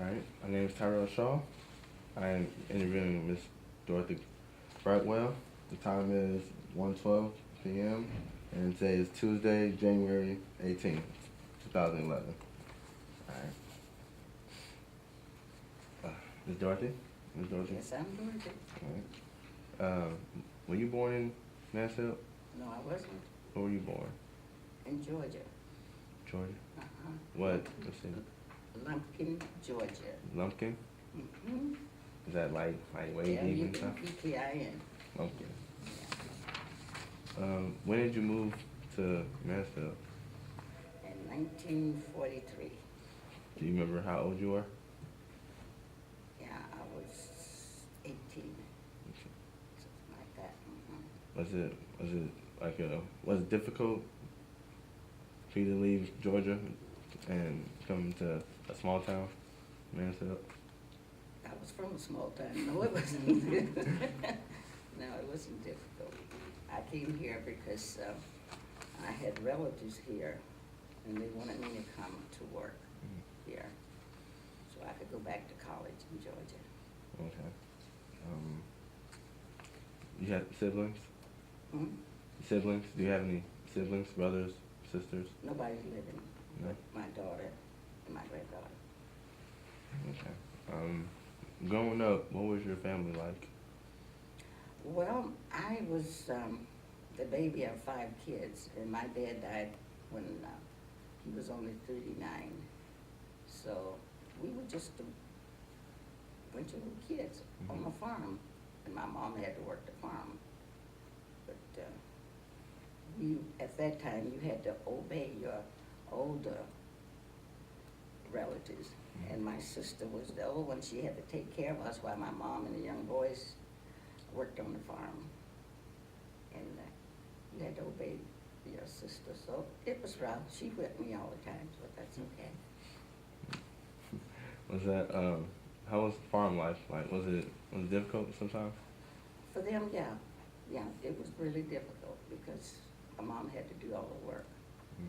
All right. My name is Tyrell Shaw. I am interviewing Miss Dorothy Brightwell. The time is 1:12 p.m. and today is Tuesday, January 18th, 2011. All right. Miss Dorothy? Miss Dorothy? Yes, I'm doing good. All right. Were you born in Nashville? No, I wasn't. Where were you born? In Georgia. Georgia? Uh-huh. What? Let's see. Lumpkin, Georgia. Lumpkin? Mm-hmm. Is that like way deep and stuff? L-U-M-P-K-I-N. Lumpkin. Yeah. When did you move to Mansfield? In 1943. Do you remember how old you were? Yeah, I was 18. Something like that. Was it difficult for you to leave Georgia and come to a small town, Mansfield? I was from a small town. No, it wasn't. No, it wasn't difficult. I came here because I had relatives here, and they wanted me to come to work here, so I could go back to college in Georgia. Okay. You had siblings? Hmm? Siblings? Do you have any siblings, brothers, sisters? Nobody's living No? but my daughter and my granddaughter. Okay. Growing up, what was your family like? Well, I was the baby of 5 kids, and my dad died when he was only 39. So we were just a bunch of little kids on a farm, and my mom had to work the farm. But at that time, you had to obey your older relatives. And my sister was the old one. She had to take care of us while my mom and the young boys worked on the farm. And you had to obey your sister. So it was rough. She whipped me all the time, but that's okay. Was that, how was farm life like? Was it difficult sometimes? For them, yeah. Yeah, it was really difficult because my mom had to do all the work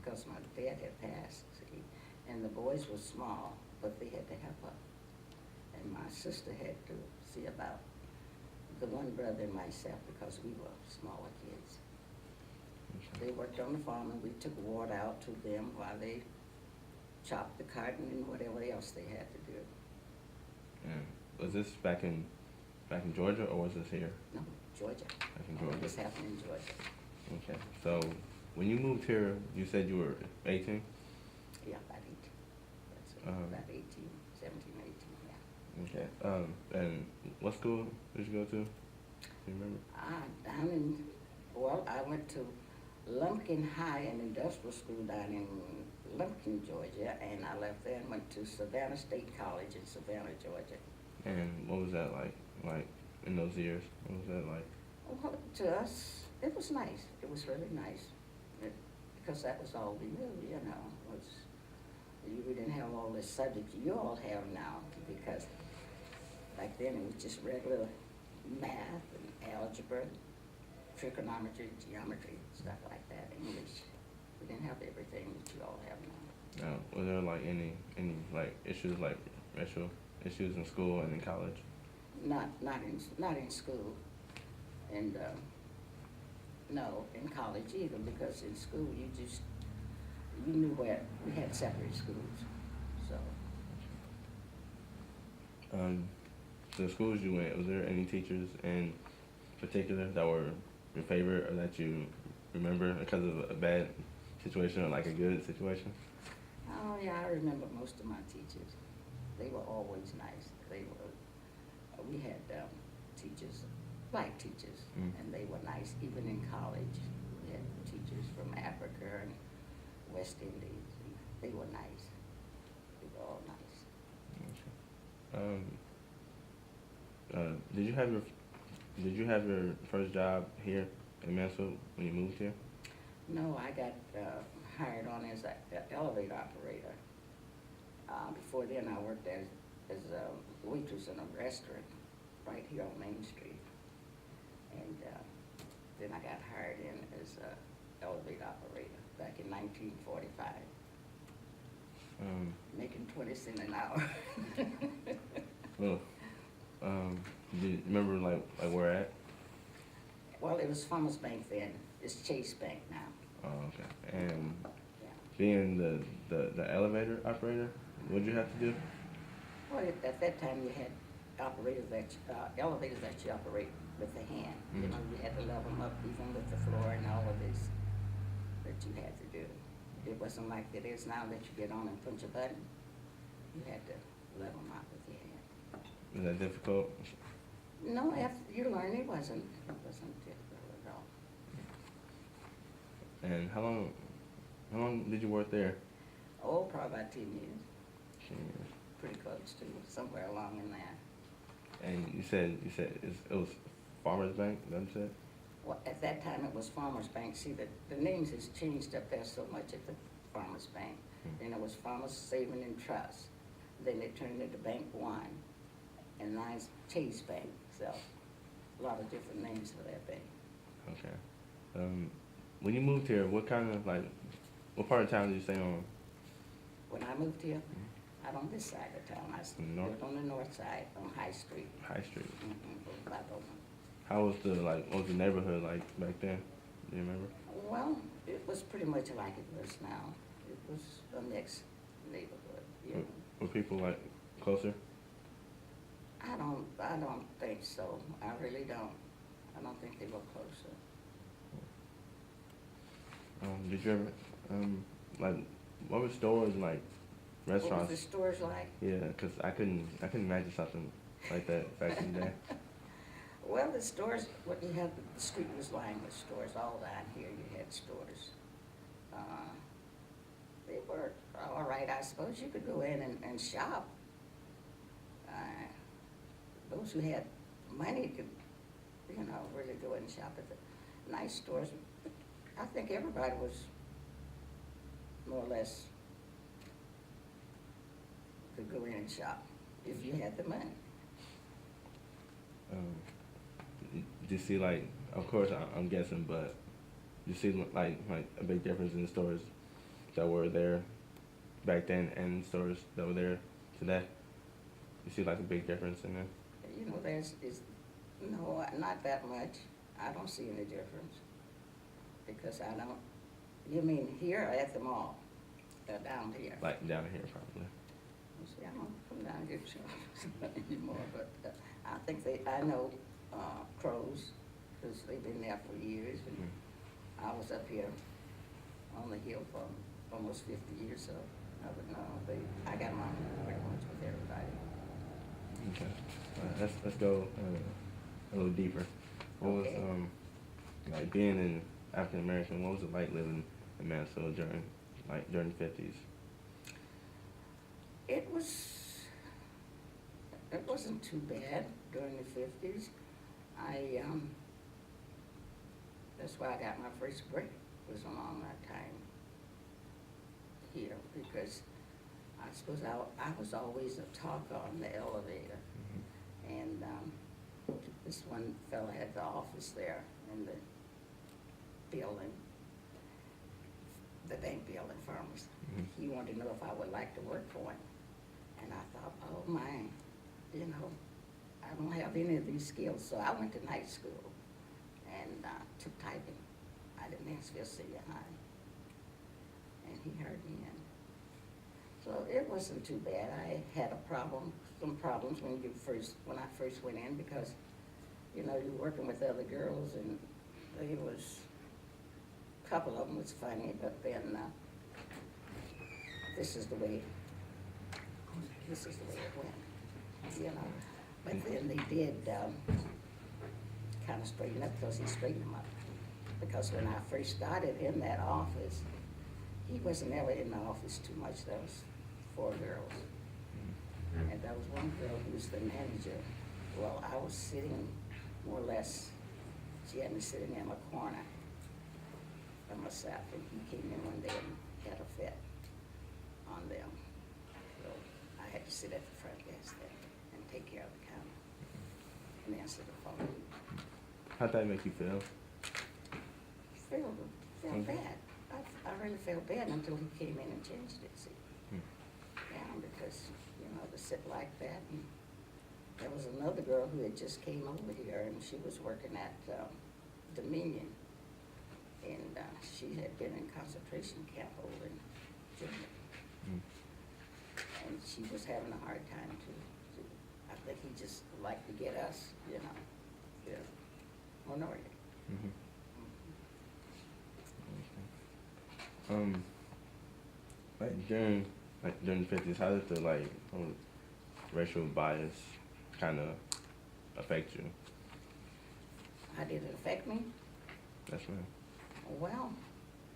because my dad had passed, see. And the boys were small, but they had to help her. And my sister had to see about the one brother and myself because we were smaller kids. Okay. They worked on the farm and we took water out to them while they chopped the cotton and whatever else they had to do. And was this back in Georgia or was this here? No, Georgia. Back in All Georgia. this happened in Georgia. Okay. So when you moved here, you said you were 18? Yeah, about 18. That's it. About 18, 17, 18, yeah. Okay. And what school did you go to? Do you remember? I went to Lumpkin High and Industrial School down in Lumpkin, Georgia, and I left there and went to Savannah State College in Savannah, Georgia. And what was that like? Like in those years, what was that like? Well, to us, it was nice. It was really nice. Because that was all we knew, you know. We didn't have all this subject you all have now, because back then it was just regular math and algebra, trigonometry, geometry, stuff like that, English. We didn't have everything that you all have now. Now, was there like any like issues like racial issues in school and in college? Not in school, and no, in college either, because in school you knew where we had separate schools, so. The schools you went, was there any teachers in particular that were your favorite or that you remember because of a bad situation or like a good situation? Oh yeah, I remember most of my teachers. They were always nice. We had teachers, black teachers, and they were nice. Even in college, we had teachers from Africa and West Indies. And they were nice. They were all nice. Okay. Did you have your first job here in Mansfield when you moved here? No, I got hired on as an elevator operator. Before then, I worked as a waitress in a restaurant right here on Main Street. And then I got hired in as an elevator operator back in 1945. making 20 cents an hour. Well, do you remember like where at? Well, it was Farmers Bank then. It's Chase Bank now. Oh, okay. And Yeah. being the elevator operator, what'd you have to do? Well, at that time you had operators elevators that you operate with the hand. You know, you had to level them up even with the floor and all of this that you had to do. It wasn't like it is now that you get on and punch a button. You had to level them out with your hand. Was that difficult? No, after you learn, it wasn't difficult at all. And how long did you work there? Oh, probably about 10 years. 10 years. Pretty close to somewhere along in there. And you said it was Farmers Bank, is that what you said? Well, at that time it was Farmers Bank. See, the names has changed up there so much at the Farmers Bank. Then it was Farmers Saving and Trust. Then it turned into Bank One. And now it's Chase Bank. So a lot of different names for that bank. Okay. When you moved here, what part of town did you stay on? When I moved here, out on this side of town, I North? lived on the north side, on High Street. High Street. By Bowman. How was what was the neighborhood like back then? Do you remember? Well, it was pretty much like it was now. It was a mixed neighborhood, you know. Were people like closer? I don't think so. I really don't. I don't think they were closer. Did you ever what were stores and restaurants? What was the stores like? Yeah, 'cause I couldn't imagine something like that back in the day. Well, the stores, what you had, the street was lined with stores. All down here you had stores. They were all right, I suppose. You could go in and shop. Those who had money could, really go in and shop at the nice stores. I think everybody was more or less could go in and shop if you had the money. Did you see of course I'm guessing, but you see like a big difference in the stores that were there back then and stores that were there today? You see a big difference in there? No, not that much. I don't see any difference because I don't. You mean here or at the mall? Down here? Like down here, probably. See, I don't come down here anymore, but I think I know Crows, because they've been there for years, and I was up here on the hill for almost 50 years, so I would know. I got along pretty much with everybody. Okay. Let's go a little deeper. What was being an African American? What was it like living in Mansfield during the 50s? It wasn't too bad during the 50s. That's why I got my first break, was along that time here, because I suppose I was always a talker on the elevator. And this one fella had the office there in the building, the bank building, Farmers. He wanted to know if I would like to work for him. And I thought, oh my, I don't have any of these skills. So I went to night school and took typing out at Mansfield Senior High. And he hired me in. So it wasn't too bad. I had some problems when I first went in, because, you're working with other girls, and a couple of them was funny, but then this is the way it went, But then they did kind of straighten up, because he straightened them up. Because when I first started in that office, he wasn't ever in the office too much. There was 4 girls. And there was one girl who was the manager. Well, I was sitting more or less, she had me sitting in a corner by myself, and he came in one day and had a fit on them. So I had to sit at the front desk there and take care of the counter and answer the phone. How'd that make you feel? Feel bad. I really felt bad until he came in and changed it, see. sit like that. And there was another girl who had just came over here, and she was working at Dominion. And she had been in concentration camp over in Germany. Mm. And she was having a hard time to I think he just liked to get us, you know, the minority. Mm-hmm. During the 50s, how did the racial bias kind of affect you? How did it affect me? That's right. Well,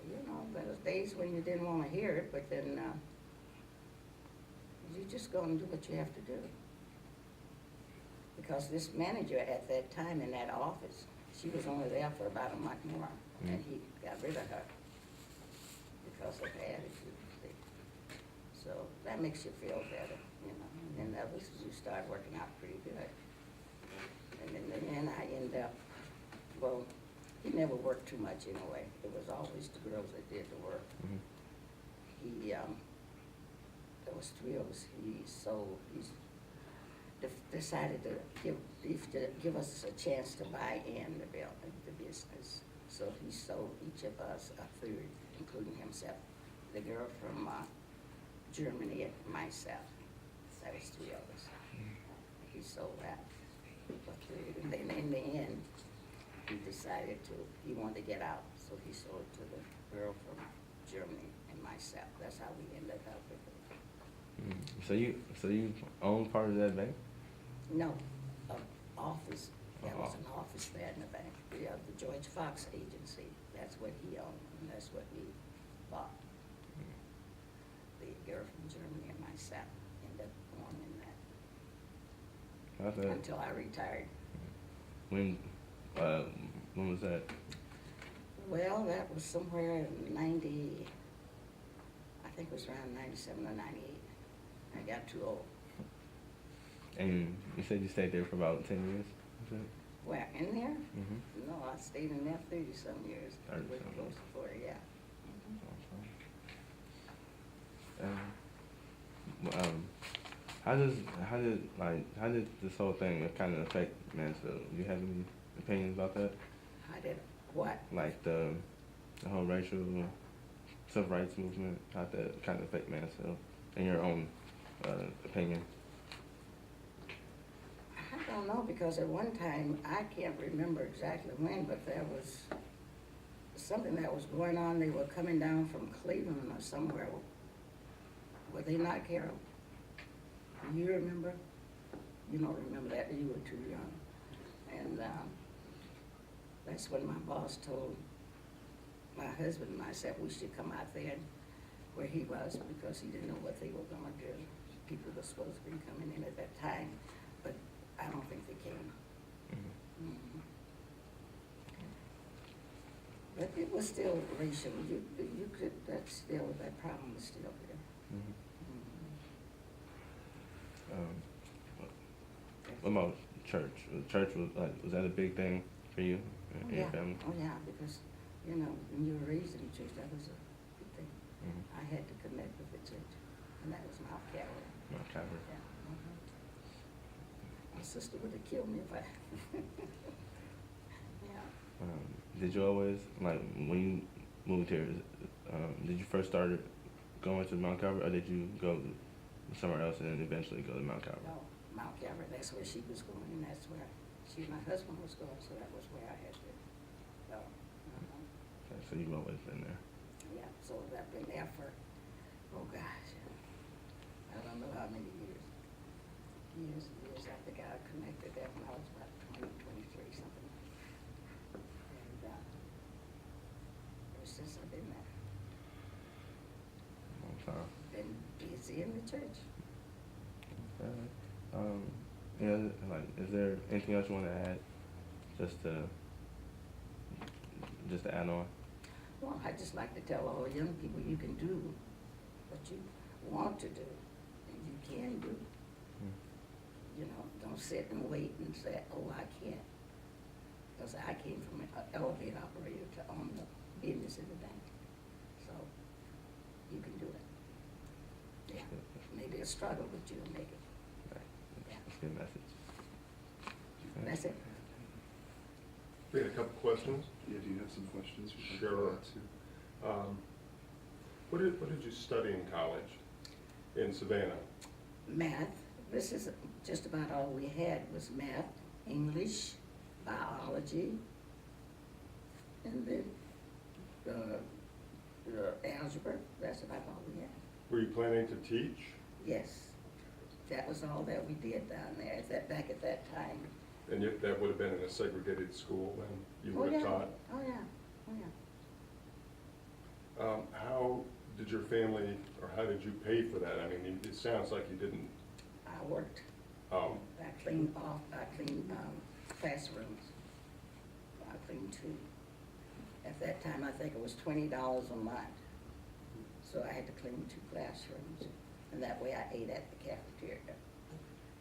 you know, there was days when you didn't want to hear it, but then you just go and do what you have to do. Because this manager at that time in that office, she was only there for about a month more, and he got rid of her because of her attitude. See. So that makes you feel better, you know. And then others, you start working out pretty good. And then I end up, well, he never worked too much anyway. It was always the girls that did the work. Mm-hmm. There was three of us. He decided to give us a chance to buy in the business. So he sold each of us a third, including himself, the girl from Germany and myself. That was three of us. He sold that for a third. And then in the end, he decided he wanted to get out. So he sold it to the girl from Germany and myself. That's how we ended up with it. So you own part of that bank? No, office. There was an office there in the bank. We have the George Fox Agency. That's what he owned, and that's what we bought. The girl from Germany and myself ended up owning that until I retired. When was that? Well, that was somewhere in 90, I think it was around 97 or 98. I got too old. And you said you stayed there for about 10 years? Where, in there? Mm-hmm. No, I stayed in there 30-some years. 30-some Close to 40, yeah. How did this whole thing kind of affect Mansfield? Do you have any opinions about that? How did what? Like the whole racial civil rights movement, how that kind of affect Mansfield, in your own opinion? I don't know, because at one time, I can't remember exactly when, but there was something that was going on. They were coming down from Cleveland or somewhere. Were they not, Carol? Do you remember? You don't remember that, you were too young. And that's when my boss told my husband and myself we should come out there where he was, because he didn't know what they were gonna do. People were supposed to be coming in at that time, but I don't think they came. Mm-hmm. Mm-hmm. But it was still racial. You could, that problem was still there. Mm-hmm. Mm-hmm. What about church? Church was that a big thing for you and your family? Oh yeah, because, you know, when you were raised in the church, that was a good thing. Mm-hmm. I had to connect with the church, and that was Mount Calvary. Mount Calvary. Yeah. Mm-hmm. My sister would have killed me if I. Yeah. Did you always, like, when you moved here, did you first start going to Mount Calvary, or did you go somewhere else and then eventually go to Mount Calvary? No, Mount Calvary, that's where she was going, and that's where my husband was going, so that was where I had to go. Okay, so you've always been there. Yeah, so I've been there for, oh gosh, I don't know how many years. Years. I think I connected there when I was about 20, 23, something. And ever since I've been there. Long time. Been busy in the church. Okay. Yeah, like, is there anything else you want to add, just to add on? Well, I just like to tell all young people, you can do what you want to do, and you can do. You know, don't sit and wait and say, oh, I can't. Because I came from an elevator operator to own the business in the bank. So, you can do it. Yeah, maybe a struggle, but you'll make it. get a message. That's it. We had a couple questions. Yeah, do you have some questions? Sure. What did you study in college in Savannah? Math. This is just about all we had was math, English, biology, and then algebra. That's about all we had. Were you planning to teach? Yes, that was all that we did down there back at that time. And that would have been in a segregated school then? You would have taught? Oh, yeah, oh, yeah. How did your family, or how did you pay for that? I mean, it sounds like you didn't. I worked. Oh. I cleaned classrooms. I cleaned 2. At that time, I think it was $20 a month. So I had to clean 2 classrooms. And that way I ate at the cafeteria.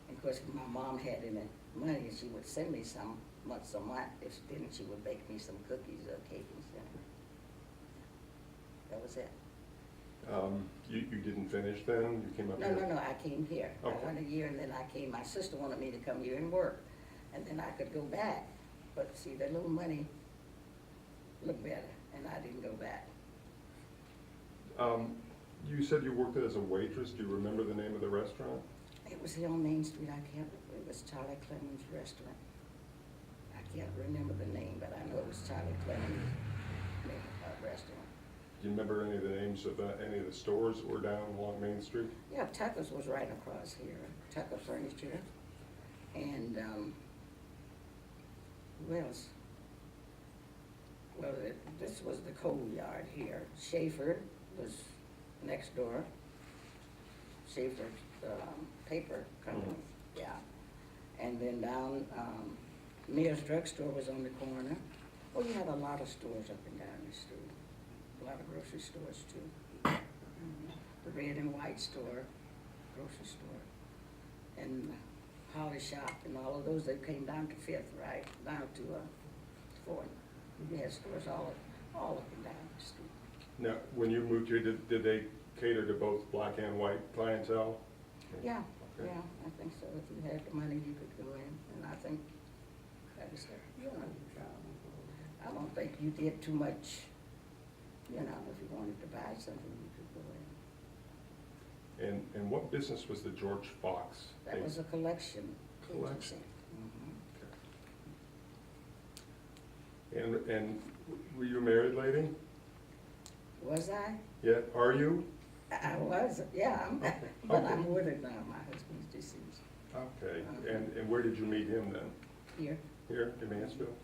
And of course, if my mom had any money, she would send me some once a month. If she didn't, she would bake me some cookies or cake and stuff. That was it. You didn't finish then? You came up here? No, I came here. Okay. I went a year and then I came, my sister wanted me to come here and work. And then I could go back. But see, the little money looked better and I didn't go back. You said you worked as a waitress. Do you remember the name of the restaurant? It was here on Main Street. It was Charlie Clemens Restaurant. I can't remember the name, but I know it was Charlie Clemens Restaurant. Do you remember any of the names of any of the stores that were down along Main Street? Yeah, Tucker's was right across here. Tucker Furniture. And who else? Well, this was the coal yard here. Schaefer was next door. Schaefer paper company, yeah. And then down, Mears Drugstore was on the corner. Well, you had a lot of stores up and down the street. A lot of grocery stores too. The red and white store, grocery store. And Holly Shop and all of those, they came down to 5th, right? Down to 4th. We had stores all up and down the street. Now, when you moved here, did they cater to both black and white clientele? Yeah, Okay. yeah, I think so. If you had the money, you could go in, and I think, I don't think you did too much, if you wanted to buy something, you could go in. And what business was the George Fox? That was a collection. Collection. Mhm. Okay. And were you a married lady? Was I? Yeah, are you? I was, yeah, but I'm with it now. My husband's deceased. Okay, and where did you meet him then? Here, Here in Mansfield?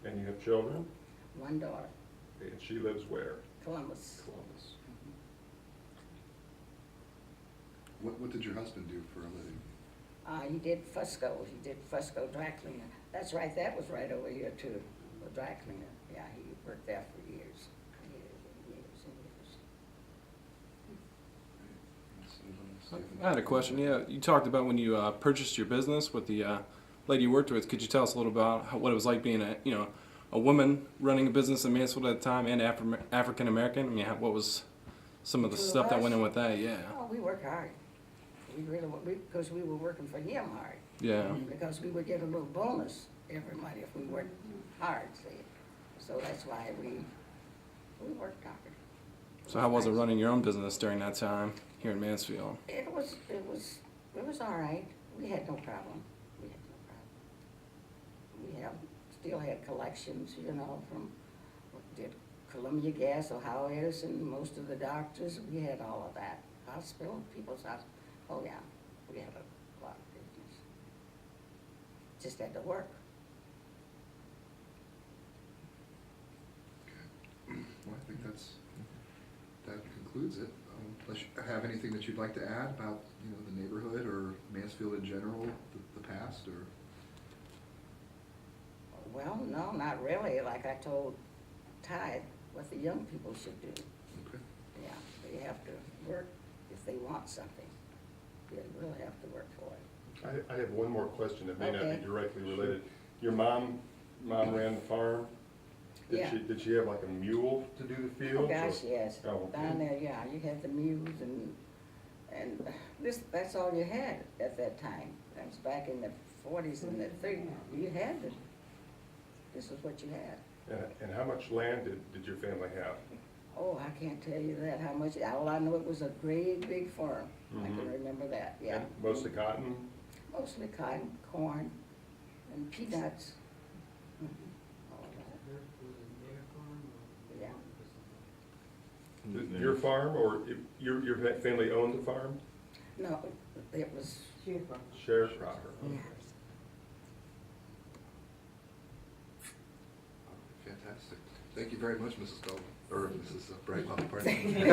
And you have children? 1 daughter, And she lives where? Columbus. Columbus. What did your husband do for a living? He did Fusco. He did Fusco dry cleaner. That's right, that was right over here too, the dry cleaner. Yeah, he worked there for years. I had a question. Yeah, you talked about when you purchased your business with the lady you worked with. Could you tell us a little about what it was like being a woman running a business in Mansfield at the time and African American? I mean, what was some of the stuff that went in with that? Yeah. Oh, we worked hard. We really, because we were working for him hard. Yeah. Because we would get a little bonus every month if we worked hard, see. So that's why we worked hard. So how was it running your own business during that time here in Mansfield? It was all right. We had no problem. We still had collections, from, did Columbia Gas, Ohio Edison, most of the doctors, we had all of that. Hospital, people's hospital, oh yeah, we had a lot of business. Just had to work. Okay. Well, I think that concludes it. Unless you have anything that you'd like to add about, the neighborhood or Mansfield in general, the past, or? Well, no, not really. Like I told Ty, what the young people should do. Okay. Yeah, they have to work if they want something. They really have to work for it. I have one more question that may not Okay. be directly related. Your mom ran the farm? Yeah. Did she have like a mule to do the fields? Oh, gosh, yes. Oh, okay. Down there, yeah, you had the mules and that's all you had at that time. That was back in the 40s and the 30s. You had to, this is what you had. And how much land did your family have? Oh, I can't tell you that, how much, all I know it was a great big farm. I can Mhm. remember that, yeah. And mostly cotton? Mostly cotton, corn, and peanuts. All of that. Yeah. Your farm, or your family owned the farm? No, it was, Sharecropper. yeah. Fantastic. Thank you very much, Mrs. Bell, or Mrs. Brightwell, pardon me.